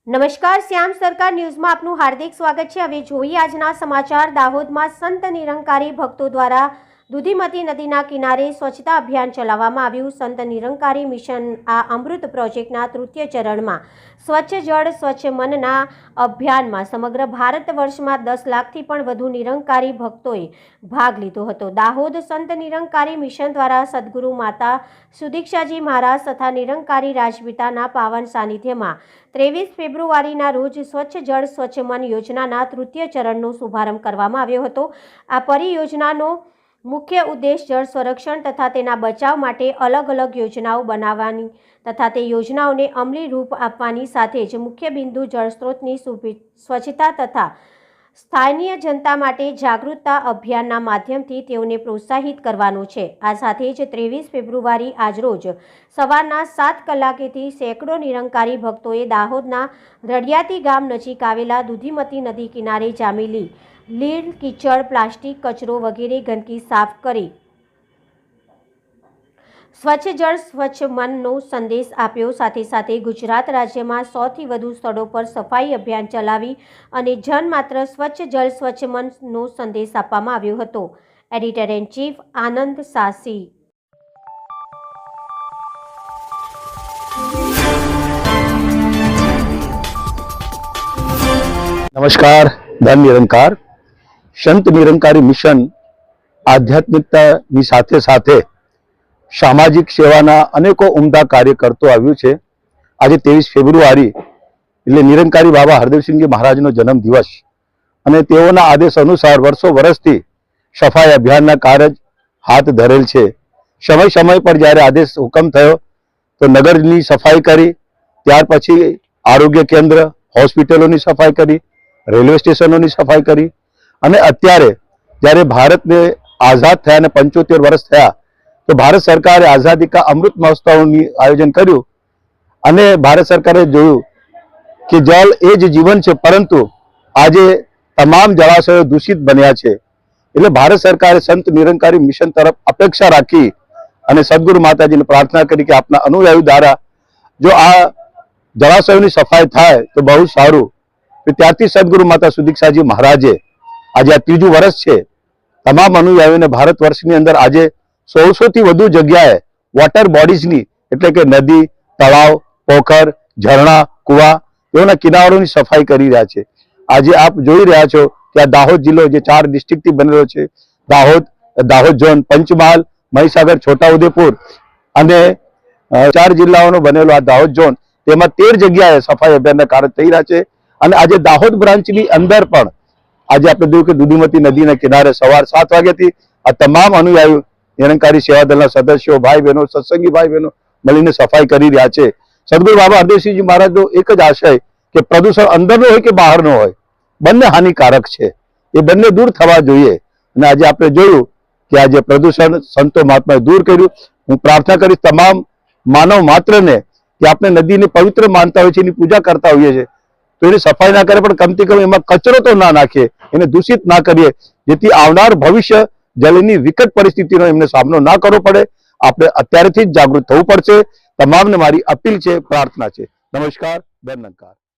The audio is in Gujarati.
નમસ્કાર, શ્યામ સરકાર ન્યૂઝમાં આપનું હાર્દિક સ્વાગત છે। હવે જોઈએ આજના સમાચાર। દાહોદમાં સંત નિરંકારી ભક્તો દ્વારા દૂધીમતી નદીના કિનારે સ્વચ્છતા અભિયાન ચલાવવામાં આવ્યું। સંત નિરંકારી મિશન આ અમૃત પ્રોજેક્ટના તૃતીય ચરણમાં સ્વચ્છ જળ સ્વચ્છ મનના અભિયાનમાં સમગ્ર ભારત વર્ષમાં 10 લાખથી પણ વધુ નિરંકારી ભક્તોએ ભાગ લીધો હતો। દાહોદ સંત નિરંકારી મિશન દ્વારા સદગુરુ માતા સુદીક્ષાજી મહારાજ તથા નિરંકારી રાજપિતાના પાવન સાનિધ્યમાં 23 ફેબ્રુઆરીના રોજ સ્વચ્છ જળ સ્વચ્છ મન યોજનાના તૃતીય ચરણનો શુભારંભ કરવામાં આવ્યો હતો। આ પરિયોજનાનો મુખ્ય ઉદ્દેશ જળ સંરક્ષણ તથા તેના બચાવ માટે અલગ અલગ યોજનાઓ બનાવવાની તથા તે યોજનાઓને અમલી રૂપ આપવાની સાથે જ મુખ્ય બિંદુ જળ સ્ત્રોતની સ્વચ્છતા તથા સ્થાનીય જનતા માટે જાગૃતતા અભિયાનના માધ્યમથી તેઓને પ્રોત્સાહિત કરવાનો છે। આ સાથે જ 23 ફેબ્રુઆરી આજરોજ સવારના 7 કલાકેથી સેંકડો નિરંકારી ભક્તોએ દાહોદના રડિયાતી ગામ નજીક આવેલા દૂધીમતી નદી કિનારે જામેલી લીલ કીચડ પ્લાસ્ટિક કચરો વગેરે ગંદકી સાફ કરી સ્વચ્છ જળ સ્વચ્છ મનનો સંદેશ આપ્યો। સાથે સાથે ગુજરાત રાજ્યમાં 100થી વધુ સ્થળો પર સફાઈ અભિયાન ચલાવી અને જનમાત્ર સ્વચ્છ જળ સ્વચ્છ મનનો સંદેશ આપવામાં આવ્યો હતો। એડિટર ઇન ચીફ આનંદ સાસી। नमस्कार। धन निरंकार संत निरंकारी मिशन आध्यात्मिकताની સાથે સાથે સામાજિક સેવાના અનેકો ઉમદા કાર્ય કરતો આવ્યું છે। આજે 23 ફેબ્રુઆરી એટલે નિરંકારી બાબા હરદેવસિંહજી મહારાજનો જન્મ દિવસ અને તેઓના આદેશ અનુસાર વર્ષોથી સફાઈ અભિયાનના કાર્ય હાથ ધરેલ છે। સમય પર જ્યારે આદેશ હુકમ થયો તો નગરની સફાઈ કરી, ત્યાર પછી આરોગ્ય કેન્દ્ર હોસ્પિટલોની સફાઈ કરી, રેલવે સ્ટેશનોની સફાઈ કરી અને અત્યારે જ્યારે ભારતને આઝાદ થયાને 75 વર્ષ થયા તો ભારત સરકારે આઝાદી કા અમૃત મહોત્સવનું આયોજન કર્યું અને ભારત સરકારે જોયું કે જલ એ જ જીવન છે, પરંતુ આજે તમામ જળાશયો દૂષિત બન્યા છે। એટલે ભારત સરકારે સંત નિરંકારી મિશન તરફ અપેક્ષા રાખી અને સદગુરુ માતાજીને પ્રાર્થના કરી કે આપના અનુયાયી દ્વારા જો આ જળાશયોની સફાઈ થાય તો બહુ સારું। ત્યારથી સદગુરુ માતા સુદીક્ષાજી મહારાજે આજે આ ત્રીજું વર્ષ છે, તમામ અનુયાયીઓને ભારત વર્ષની અંદર આજે 100થી વધુ જગ્યાએ વોટર બોડીઝની એટલે કે નદી, તળાવ, પોખર, ઝરણા, કુવા એઓના કિનારોની સફાઈ કરી રહ્યા છે। આજે આપ જોઈ રહ્યા છો કે આ દાહોદ જિલ્લો જે 4 ડિસ્ટ્રિક્ટથી બનેલો છે, દાહોદ ઝોન, પંચમહાલ, મહીસાગર, છોટાઉદેપુર અને 4 જિલ્લાઓનો બનેલો આ દાહોદ ઝોન, તેમાં 13 જગ્યાએ સફાઈ અભિયાનના કાર્ય થઈ રહ્યા છે। અને આજે દાહોદ બ્રાન્ચની અંદર પણ આજે આપણે જોયું કે દૂધીમતી નદીના કિનારે સવાર 7 વાગ્યાથી આ તમામ અનુયાયી નિરંકારી સેવા દળના સદસ્યો, ભાઈ બહેનો, સત્સંગી ભાઈ બહેનો મળીને સફાઈ કરી રહ્યા છે। સદગુરુ બાબા હરદેવસિંહજી મહારાજનો એક જ આશય કે પ્રદૂષણ અંદરનો હોય કે બહારનો હોય, બંને હાનિકારક છે, એ બંને દૂર થવા જોઈએ। અને આજે આપણે જોયું કે આજે પ્રદૂષણ સંતો મહાત્માએ દૂર કર્યું। હું પ્રાર્થના કરીશ તમામ માનવ માત્રને કે આપણે નદીને પવિત્ર માનતા હોય છે, એની પૂજા કરતા હોઈએ છીએ તો એની સફાઈ ના કરે પણ કમથી કમ એમાં કચરો તો ના નાખીએ, એને દૂષિત ના કરીએ, જેથી આવનાર ભવિષ્ય જલની વિકટ પરિસ્થિતિનો એમને સામનો ના કરવો પડે। આપણે અત્યારેથી જ જાગૃત થવું પડશે। તમામને મારી અપીલ છે, પ્રાર્થના છે। નમસ્કાર, ધન્યવાદ।